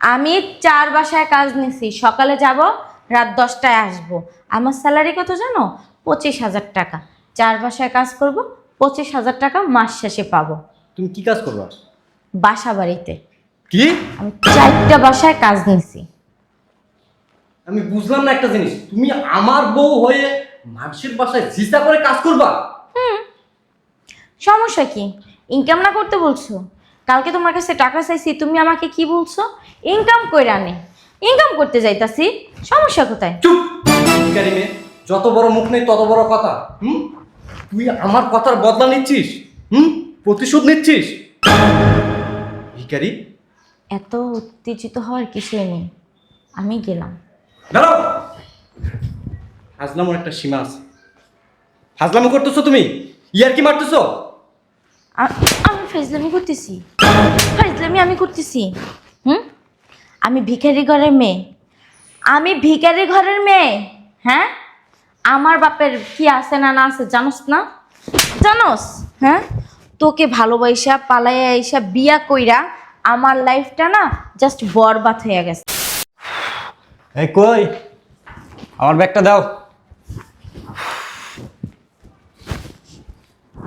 আমি 4 বাসায় কাজ নিছি, সকালে যাব, রাত 10টায় আসবো। আমার স্যালারি কত জানো? 25,000 টাকা। 4 বাসায় কাজ করব, 25,000 টাকা মাস শেষে পাবো। তুমি কি কাজ করবা? বাসা বাড়িতে কি? আমি 4টা বাসায় কাজ নিছি। আমি বুঝলাম না একটা জিনিস, তুমি আমার বউ হয়ে মানুষের বাসায় জিসা করে কাজ করবা? সমস্যা কি? ইনকাম না করতে বলছো? কালকে তোমার কাছে টাকা চাইছি, তুমি আমাকে কি বলছো? ইনকাম কইরা নে। ইনকাম করতে যাইতাছি, সমস্যা কোথায়? চুপ! ভিখারি মেয়ে, যত বড় মুখ নেই তত বড় কথা। তুই আমার কথার বদলা নিচ্ছিস? প্রতিশোধ নিচ্ছিস? ভিখারি! এত উত্তেজিত হওয়ার কিছুই নেই, আমি গেলাম। দাঁড়াও! হাজলামোর একটা সীমা আছে। হাজলামো করতেছো তুমি? ইয়ার কি মারতেছো? আমি ফাইজলামি করতেছি? ফাইজলামি আমি করতেছি? হুম? আমি ভিখারি ঘরের মেয়ে, আমি ভিখারি ঘরের মেয়ে। হ্যাঁ, আমার বাপের কি আছে না না আছে জানোস না? জানোস? হ্যাঁ, তোকে ভালোবাসা পালাইয়া আইসা বিয়া কইরা আমার লাইফটা না জাস্ট বরবাদ হয়ে গেছে। এই কই, আমার ব্যাগটা দাও।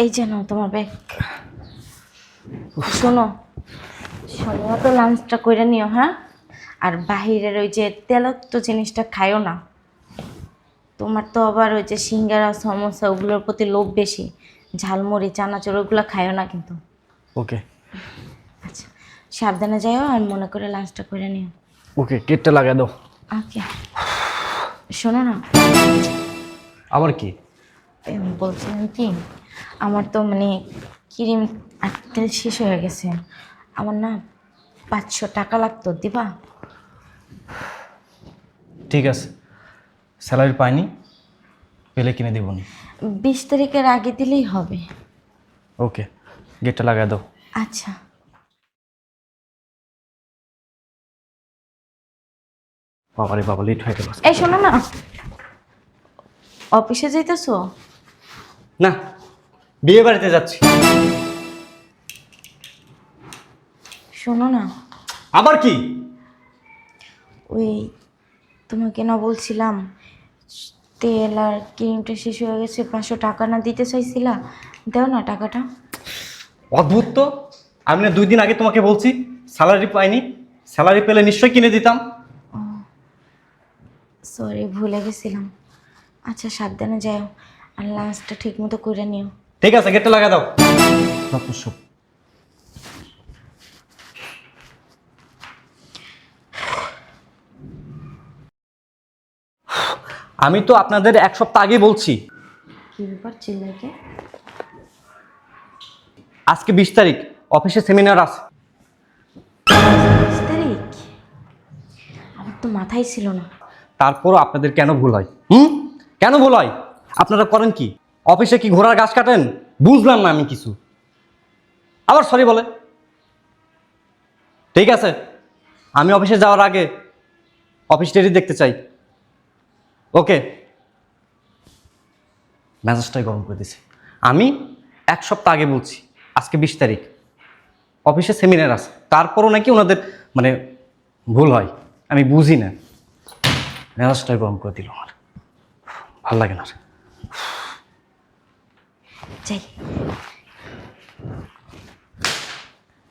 এই যে নাও তোমার ব্যাগ। শোনো, সময় তো লাঞ্চটা কইরা নিও, হ্যাঁ? আর বাহিরের ওই যে তেলাক্ত জিনিসটা খাইও না। তোমার তো আবার ওই যে সিঙ্গারা সমোসা ওগুলোর প্রতি লোভ বেশি। ঝালমুড়ি চানাচুর ওগুলো খাইও না কিন্তু। ওকে আচ্ছা, সাবধানে যাইও আর মনে করে লাঞ্চটা করে নিও। ওকে, গেটটা লাগাই দাও। ওকে। শোনো না, আবার কি? বলছিলাম কি, আমার তো মানে ক্রিম আর তেল শেষ হয়ে গেছে। আমার না 500 টাকা লাগতো, দিবা? ঠিক আছে, স্যালারি পাইনি, পেলে কিনে দেবনি। 20 তারিখের আগে দিলেই হবে। ওকে, গেটটা লাগাই দাও। আচ্ছা। বাবারে বাবা, লেট হয়ে গেল। এই শোনো না, অফিসে যাইতেছো? না, বিয়ে বাড়িতে যাচ্ছি। শোনো না, আবার কি? ওই তোমাকে না বলছিলাম তেল আর ক্রিমটা শেষ হয়ে গেছে, 500 টাকা না দিতে চাইছিলা, দাও না টাকাটা। অদ্ভুত তো, আমি না 2 দিন আগে তোমাকে বলছি স্যালারি পাইনি, স্যালারি পেলে নিশ্চয়ই কিনে দিতাম। সরি, ভুলে গেছিলাম। আচ্ছা, সাবধানে যাও আর লাঞ্চটা ঠিক মতো করে নিও। ঠিক আছে, গেটটা লাগা দাও। আমি তো আপনাদের 1 সপ্তাহ আগে বলছি। কি ব্যাপার চিল্লাইকে? আজকে 20 তারিখ, অফিসে সেমিনার আছে। 20 তারিখ? আমার তো মাথায় ছিল না। তারপরও আপনাদের কেন ভুল হয়? কেন ভুল হয়? আপনারা করেন কি? অফিসে কি ঘোড়ার ঘাস কাটেন? বুঝলাম না আমি কিছু। আবার সরি বলে। ঠিক আছে, আমি অফিসে যাওয়ার আগে অফিস ডেরি দেখতে চাই। ওকে। মেজাজটাই গরম করে দিছে। আমি 1 সপ্তাহ আগে বলছি আজকে 20 তারিখ, অফিসে সেমিনার আছে, তারপরও নাকি ওনাদের মানে ভুল হয়। আমি বুঝি না, মেজাজটাই গরম করে দিল আমার। ভাল লাগে না। যাই,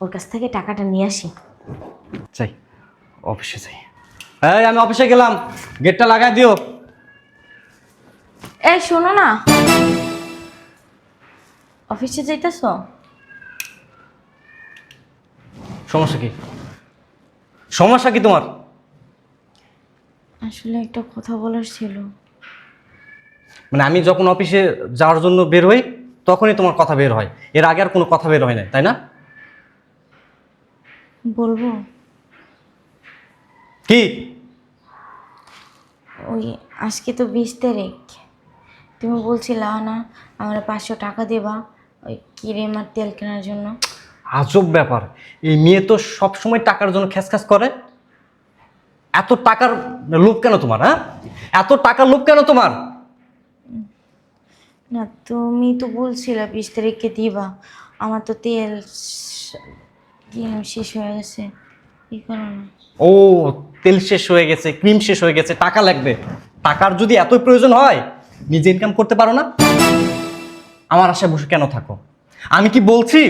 ওর কাছ থেকে টাকাটা নিয়ে আসি। যাই, অফিসে যাই। এই আমি অফিসে গেলাম, গেটটা লাগাই দিও। এই শোনো না, অফিসে যাইতেছো? সমস্যা কি? সমস্যা কি তোমার? আসলে একটা কথা বলার ছিল। মানে আমি যখন অফিসে যাওয়ার জন্য বের হই তখনই তোমার কথা বের হয়, এর আগে আর কোনো কথা বের হয় না, তাই না? বলবো? কি? ওই আজকে তো 20 তারিখ, তুমি বলছিলা না আমার 500 টাকা দেবা ওই ক্রিম আর তেল কেনার জন্য। আজব ব্যাপার, এই মেয়ে তো সবসময় টাকার জন্য খ্যাসখ্যাস করে। এত টাকার লোভ কেন তোমার? হ্যাঁ, এত টাকার লোভ কেন তোমার? না, তুমি তো বলছিলা 20 তারিখে দিবা, আমার তো তেল ক্রিম শেষ হয়ে গেছে, এই কারণে। ও, তেল শেষ হয়ে গেছে, ক্রিম শেষ হয়ে গেছে, টাকা লাগবে। টাকার যদি এতই প্রয়োজন হয়, নিজে ইনকাম করতে পারো না? আমার আশায় বসে কেন থাকো? আমি কি বলছি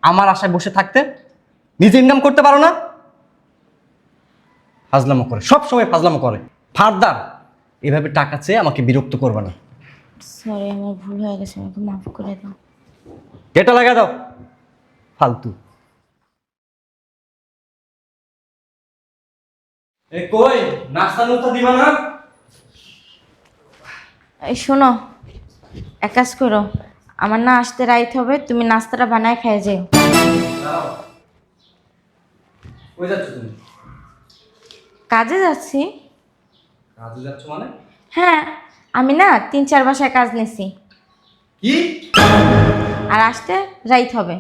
আমার আশায় বসে থাকতে? নিজে ইনকাম করতে পারো না? ফাজলামো করে, সব সময় ফাজলামো করে। ফারদার এভাবে টাকা চেয়ে আমাকে বিরক্ত করবে না। সরি, আমার ভুল হয়ে গেছে, আমাকে মাফ করে দাও। এটা লাগা দাও, ফালতু। এ কই, নাস্তা নুস্তা দিবা না? এই শোনো, এক কাজ করো, আমার না আসতে রাইত হবে, তুমি নাস্তাটা বানায় খেয়ে যাও। দাও। কই যাচ্ছ তুমি? কাজে যাচ্ছি। কাজে যাচ্ছ মানে? হ্যাঁ, আমি না 3-4 বাসায় কাজ নিছি, কি? আর আসতে রাইত হবে।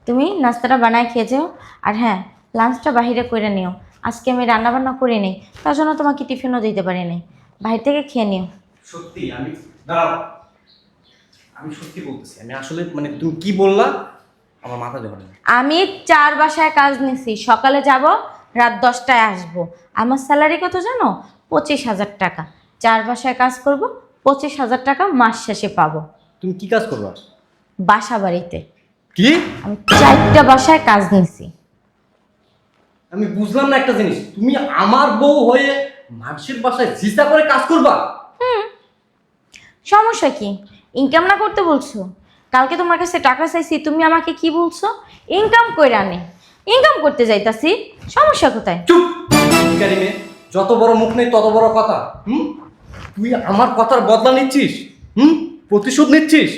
তুমি নাস্তাটা বানায় খেয়ে যাও। আর হ্যাঁ, লাঞ্চটা বাহিরে করে নিও। আজকে আমি রান্নাবান্না করি নাই, তার জন্য তোমাকে টিফিনও দিতে পারি নাই। বাহির থেকে খেয়ে নিও। সত্যি আমি, দাঁড়াও, আমি সত্যি বলতেছি, আমি আসলে মানে তুমি কি বললা আমার মাথা ধরে না। আমি 4 বাসায় কাজ নিছি, সকালে যাব, রাত 10টায় আসবো। আমার স্যালারি কত জানো? 25,000 টাকা। 4 বাসায় কাজ করব, 25,000 টাকা মাস শেষে পাবো। তুমি কি কাজ করবা? বাসা বাড়িতে কি? আমি 4টা বাসায় কাজ নিছি। আমি বুঝলাম না একটা জিনিস, তুমি আমার বউ হয়ে মানুষের বাসায় জিসা করে কাজ করবা? সমস্যা কি? ইনকাম না করতে বলছো? কালকে তোমার কাছে টাকা চাইছি, তুমি আমাকে কি বলছো? ইনকাম কইরা নে। ইনকাম করতে যাইতাছি, সমস্যা কোথায়? চুপ! ভিখারি মেয়ে, যত বড় মুখ নেই তত বড় কথা। তুই আমার কথার বদলা নিচ্ছিস? প্রতিশোধ নিচ্ছিস?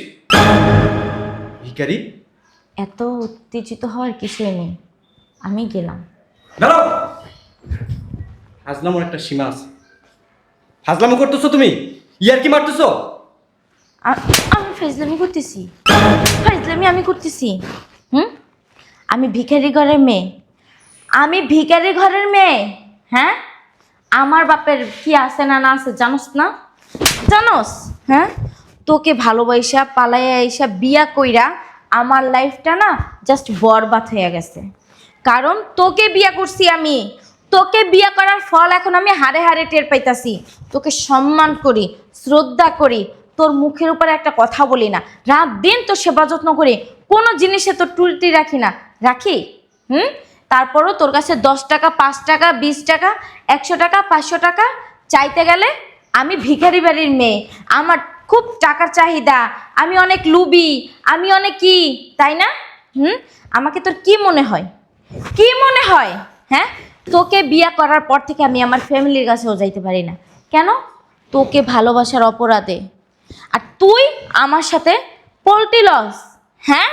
ভিখারি! এত উত্তেজিত হওয়ার কিছুই নেই, আমি গেলাম। দাঁড়াও! হাজলামোর একটা সীমা আছে। হাজলামো করতেছো তুমি, ইয়ার কি মারতেছো? আমি ফাইজলামি করতেছি, ফাইজলামি আমি করতেছি। আমি ভিখারি ঘরের মেয়ে, আমি ভিখারি ঘরের মেয়ে। হ্যাঁ, আমার বাপের কি আছে না না আছে জানোস না? জানোস? হ্যাঁ, তোকে ভালোবাসা পালাইয়া আইসা বিয়া কইরা আমার লাইফটা না জাস্ট বরবাদ হয়ে গেছে। কারণ তোকে বিয়া করছি আমি, তোকে বিয়া করার ফল এখন আমি হাড়ে হাড়ে টের পাইতাছি। তোকে সম্মান করি, শ্রদ্ধা করি, তোর মুখের উপরে একটা কথা বলি না, রাত দিন তোর সেবা যত্ন করি, কোনো জিনিসে তোর টুলটি রাখি না, রাখি? তারপরও তোর কাছে 10 টাকা, 5 টাকা, 20 টাকা, 100 টাকা, 500 টাকা চাইতে গেলে আমি ভিখারি বাড়ির মেয়ে, আমার খুব টাকার চাহিদা, আমি অনেক লুবি, আমি অনেক কি, তাই না? আমাকে তোর কি মনে হয়? কি মনে হয়? হ্যাঁ, তোকে বিয়ে করার পর থেকে আমি আমার ফ্যামিলির কাছেও যাইতে পারি না। কেন? তোকে ভালোবাসার অপরাধে। আর তুই আমার সাথে পোল্ট্রি লস। হ্যাঁ,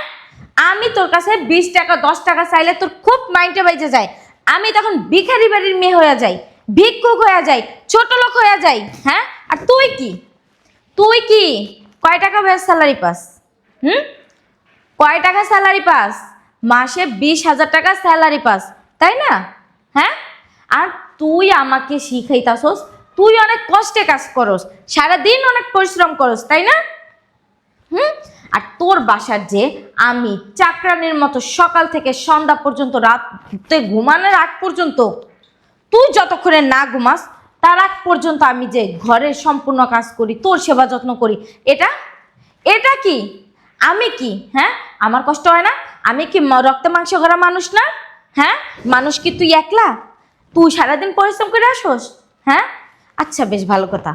আমি তোর কাছে 20 টাকা 10 টাকা চাইলে তোর খুব মাইন্ডে বাইজে যায়। আমি তখন ভিখারি বাড়ির মেয়ে হয়ে যাই, ভিক্ষুক হয়ে যাই, ছোট লোক হয়ে যাই। হ্যাঁ, আর তুই কি? তুই কি কয় টাকা ব্যাস স্যালারি পাস? কয় টাকা স্যালারি পাস? মাসে 20,000 টাকা স্যালারি পাস, তাই না? হ্যাঁ, আর তুই আমাকে শিখাইতাছস, তুই অনেক কষ্টে কাজ করস, সারাদিন অনেক পরিশ্রম করস, তাই না? আর তোর বাসার যে আমি চাকরানির মতো সকাল থেকে সন্ধ্যা পর্যন্ত, রাতে ঘুমানোর আগ পর্যন্ত, তুই যতক্ষণে না ঘুমাস তার আগ পর্যন্ত আমি যে ঘরের সম্পূর্ণ কাজ করি, তোর সেবা যত্ন করি, এটা এটা কি? আমি কি? হ্যাঁ, আমার কষ্ট হয় না? আমি কি রক্তে মাংস গড়া মানুষ না? হ্যাঁ, মানুষ কি তুই একলা? তুই সারাদিন পরিশ্রম করে আসোস? হ্যাঁ, আচ্ছা বেশ ভালো কথা,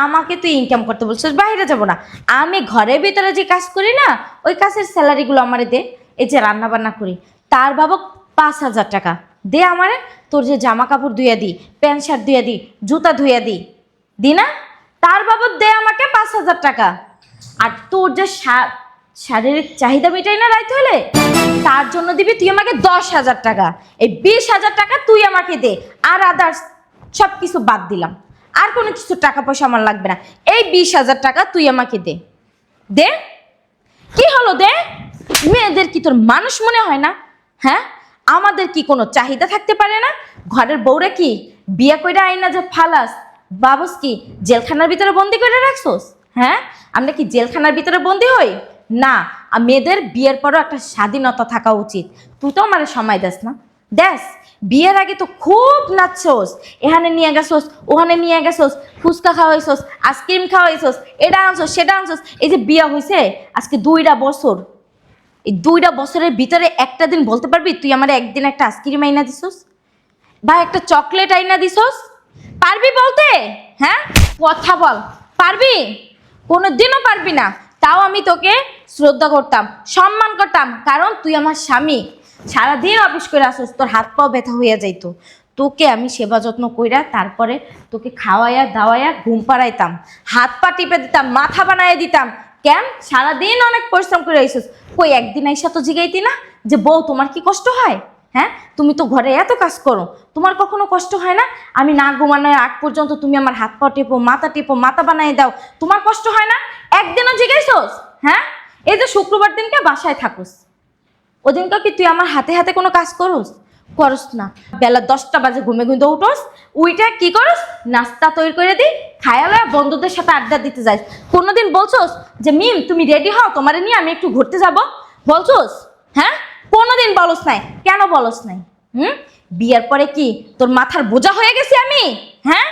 আমাকে তুই ইনকাম করতে বলছিস, বাইরে যাব না, আমি ঘরের ভিতরে যে কাজ করি না, ওই কাজের স্যালারিগুলো আমারে দে। এই যে রান্না বান্না করি তার বাবক 5,000 টাকা দে আমারে। তোর যে জামা কাপড় ধুইয়া দিই, প্যান্ট শার্ট ধুইয়া দিই, জুতা ধুইয়া দিই, দি না? তার বাবদ দে আমাকে 5,000 টাকা। আর তোর যে শারীরিক চাহিদা মিটাই না রাইতে হলে, তার জন্য দিবি তুই আমাকে 10,000 টাকা। এই 20,000 টাকা তুই আমাকে দে, আর আদার্স সব কিছু বাদ দিলাম, আর কোনো কিছু টাকা পয়সা আমার লাগবে না। এই 20,000 টাকা তুই আমাকে দে। দে, কি হলো দে? মেয়েদের কি তোর মানুষ মনে হয় না? হ্যাঁ, আমাদের কি কোনো চাহিদা থাকতে পারে না? ঘরের বউরা কি বিয়ে কইরা আইনা যে ফালাস, বাবস কি জেলখানার ভিতরে বন্দি করে রাখছোস? হ্যাঁ, আমরা কি জেলখানার ভিতরে বন্দি হই না? মেয়েদের বিয়ের পরও একটা স্বাধীনতা থাকা উচিত। তুই তো আমার সময় দেস না, দেস বিয়ের আগে তো খুব নাচছস, এখানে নিয়ে গেছস, ওখানে নিয়ে গেছস, ফুচকা খাওয়াইছস, আইসক্রিম খাওয়াইছস, এটা আনছস সেটা আনছস। এই যে বিয়া হয়েছে আজকে 2টা বছর, এই 2টা বছরের ভিতরে একটা দিন বলতে পারবি তুই আমার একদিন একটা আইসক্রিম আইনা দিছস বা একটা চকলেট আইনা দিছস? পারবি বলতে? হ্যাঁ, কথা বল, পারবি? কোনোদিনও পারবি না। তাও আমি তোকে শ্রদ্ধা করতাম, সম্মান করতাম, কারণ তুই আমার স্বামী। সারাদিন অফিস করে আসছিস, তোর হাত পাও ব্যথা হইয়া যাইতো। তোকে আমি সেবা যত্ন কইরা তারপরে তোকে খাওয়াইয়া দাওয়াইয়া ঘুম পাড়াইতাম, হাত পা টিপে দিতাম, মাথা বানাইয়া দিতাম। কেন? সারাদিন অনেক পরিশ্রম করে আইসিস, কই একদিন আইসা তো জিগাইতি না যে বউ তোমার কি কষ্ট হয়? হ্যাঁ, তুমি তো ঘরে এত কাজ করো, তোমার কখনো কষ্ট হয় না? আমি না ঘুমানোর আগ পর্যন্ত তুমি আমার হাত পা টেপো, মাথা বানাই দাও, তোমার কষ্ট হয় না? একদিনও জিগাইছস? হ্যাঁ, এই যে শুক্রবার দিনকে বাসায় থাকোস, ওদিনকে কি তুই আমার হাতে হাতে কোনো কাজ করস? করস না। বেলা 10টা বাজে ঘুমে ঘুমতে উঠোস, উইটা কি করস? নাস্তা তৈরি করে দিই, খায়ালে বন্ধুদের সাথে আড্ডা দিতে যাস। কোনোদিন বলছস যে মিম তুমি রেডি হও, তোমারে নিয়ে আমি একটু ঘুরতে যাব? বলছস? হ্যাঁ, কোনোদিন বলস নাই। কেন বলস নাই? বিয়ার পরে কি তোর মাথার বোঝা হয়ে গেছি আমি? হ্যাঁ,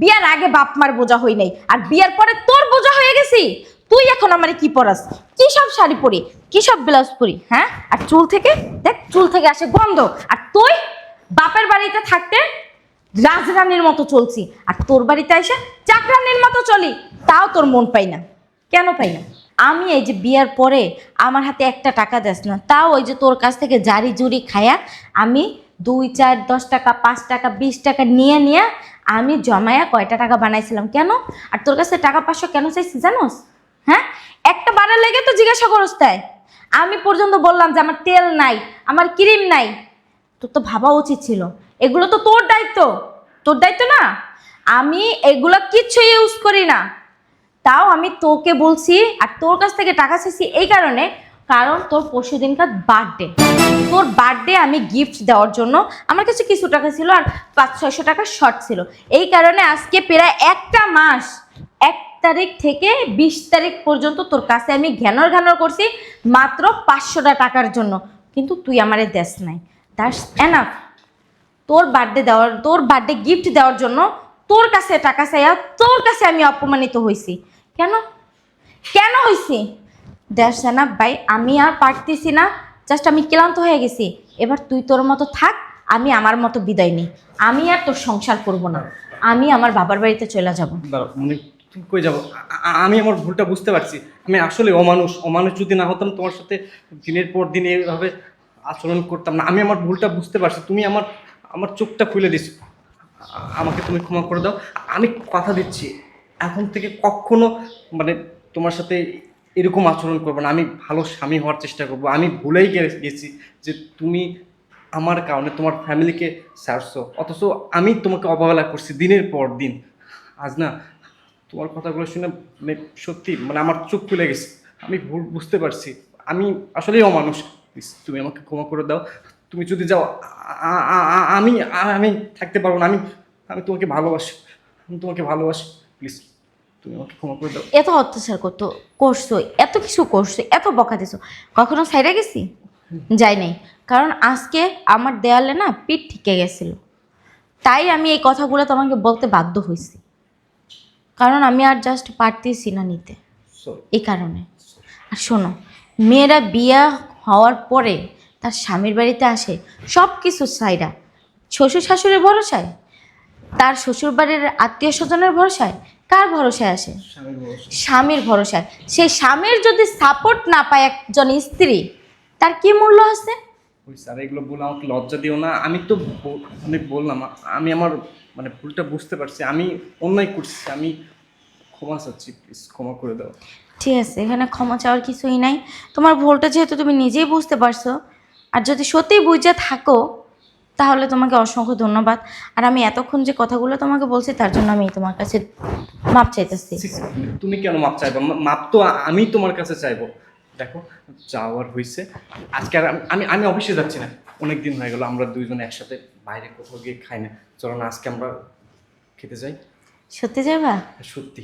বিয়ার আগে বাপ মার বোঝা হই নাই, আর বিয়ার পরে তোর বোঝা হয়ে গেছি। তুই এখন আমারে কি পরাস? কি সব শাড়ি পরি, কি সব ব্লাউজ পরি? হ্যাঁ, আর চুল থেকে দেখ, চুল থেকে আসে গন্ধ। আর তুই বাপের বাড়িতে থাকতে রাজরানীর মতো চলছি, আর তোর বাড়িতে এসে চাকরানির মতো চলি, তাও তোর মন পাই না। কেন পাই না? আমি এই যে বিয়ার পরে আমার হাতে একটা টাকা দেস না, তাও ওই যে তোর কাছ থেকে জারি জুরি খায়া আমি 2, 4, 10 টাকা, 5 টাকা, 20 টাকা নিয়ে নিয়ে আমি জমায়া কয়টা টাকা বানাইছিলাম। কেন? আর তোর কাছে টাকা 500 কেন চাইছি জানোস? হ্যাঁ, একটা বারের লেগে তো জিজ্ঞাসা করস তাই? আমি পর্যন্ত বললাম যে আমার তেল নাই, আমার ক্রিম নাই। তোর তো ভাবা উচিত ছিল, এগুলো তো তোর দায়িত্ব, তোর দায়িত্ব না? আমি এগুলো কিচ্ছু ইউজ করি না, তাও আমি তোকে বলছি আর তোর কাছ থেকে টাকা চাইছি এই কারণে, কারণ তোর পরশু দিনকার বার্থডে, তোর বার্থডে আমি গিফট দেওয়ার জন্য আমার কাছে কিছু টাকা ছিল, আর 500-600 টাকা শর্ট ছিল। এই কারণে আজকে প্রায় একটা মাস, 1 তারিখ থেকে 20 তারিখ পর্যন্ত তোর কাছে আমি ঘ্যানর করছি মাত্র 500 টাকার জন্য, কিন্তু তুই আমারে দেস নাই। That's enough. তোর বার্থডে গিফট দেওয়ার জন্য তোর কাছে টাকা চাইয়া তোর কাছে আমি অপমানিত হয়েছি। কেন? কেন হয়েছি? দ্যাটস এনাফ ভাই, আমি আর পারতেছি না, জাস্ট আমি ক্লান্ত হয়ে গেছি। এবার তুই তোর মতো থাক, আমি আমার মতো বিদায় নিই। আমি আর তোর সংসার করব না, আমি আমার বাবার বাড়িতে চলে যাব। মানে তুমি কই যাবো? আমি আমার ভুলটা বুঝতে পারছি। আমি আসলে অমানুষ যদি না হতাম তোমার সাথে দিনের পর দিন এইভাবে আচরণ করতাম না। আমি আমার ভুলটা বুঝতে পারছি। তুমি আমার আমার চোখটা খুলে দিছো। আমাকে তুমি ক্ষমা করে দাও। আমি কথা দিচ্ছি এখন থেকে কখনো মানে তোমার সাথে এরকম আচরণ করবো না। আমি ভালো স্বামী হওয়ার চেষ্টা করবো। আমি ভুলেই গেছি যে তুমি আমার কারণে তোমার ফ্যামিলিকে ছাড়ছো, অথচ আমি তোমাকে অবহেলা করছি দিনের পর দিন। আজ না তোমার কথাগুলো শুনে মানে সত্যি মানে আমার চোখ খুলে গেছে। আমি ভুল বুঝতে পারছি, আমি আসলেই অমানুষ। প্লিজ তুমি আমাকে ক্ষমা করে দাও। তুমি যদি যাও আমি আমি থাকতে পারবো না। আমি আমি তোমাকে ভালোবাসি, আমি তোমাকে ভালোবাসি। প্লিজ তুমি আমাকে ক্ষমা করে দাও। এত অত্যাচার করছো, এত কিছু করছো, এত বকা দিছো, কখনো সাইডে গেছি? যাই নাই, কারণ আজকে আমার দেয়ালে না পিঠ ঠিকে গেছিল, তাই আমি এই কথাগুলো তোমাকে বলতে বাধ্য হয়েছি, কারণ আমি আর জাস্ট পারতেছি না নিতে, সরি। এই কারণে। আর শোনো, মেয়েরা বিয়া হওয়ার পরে তার স্বামীর বাড়িতে আসে সব কিছু সাইডা, শ্বশুর শাশুড়ির ভরসায়, তার শ্বশুর বাড়ির আত্মীয় স্বজনের ভরসায়, কার ভরসায় আসে? স্বামীর ভরসা। স্বামীর ভরসায়। সেই স্বামীর যদি সাপোর্ট না পায় একজন স্ত্রী, তার কি মূল্য আছে? ওই স্যার এগুলো বলে আমাকে লজ্জা দিও না। আমি তো অনেক বললাম, আমি আমার মানে ভুলটা বুঝতে পারছি। আমি অন্যায় করছি, আমি ক্ষমা চাচ্ছি। প্লিজ ক্ষমা করে দাও। ঠিক আছে, এখানে ক্ষমা চাওয়ার কিছুই নাই। তোমার ভুলটা যেহেতু তুমি নিজেই বুঝতে পারছো, আর যদি সত্যিই বুঝে থাকো, তাহলে তোমাকে অসংখ্য ধন্যবাদ। আর আমি এতক্ষণ যে কথাগুলো তোমাকে বলছি তার জন্য আমি তোমার কাছে মাপ চাইতেছি। তুমি কেন মাপ চাইবো? মাপ তো আমি তোমার কাছে চাইবো। দেখো যাওয়ার হয়েছে, আজকে আর আমি আমি অফিসে যাচ্ছি না। অনেক দিন হয়ে গেল আমরা দুইজনে একসাথে বাইরে কোথাও গিয়ে খাই না। চলো না আজকে আমরা খেতে যাই। সত্যি যাবা? সত্যি।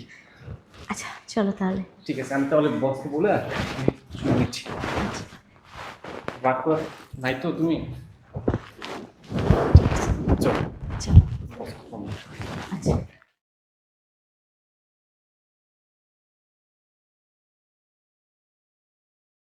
আচ্ছা চলো তাহলে। ঠিক আছে, আমি তাহলে বসকে বলে আমি শুনে নিচ্ছি। রাগ কর নাই তো তুমি? আচ্ছা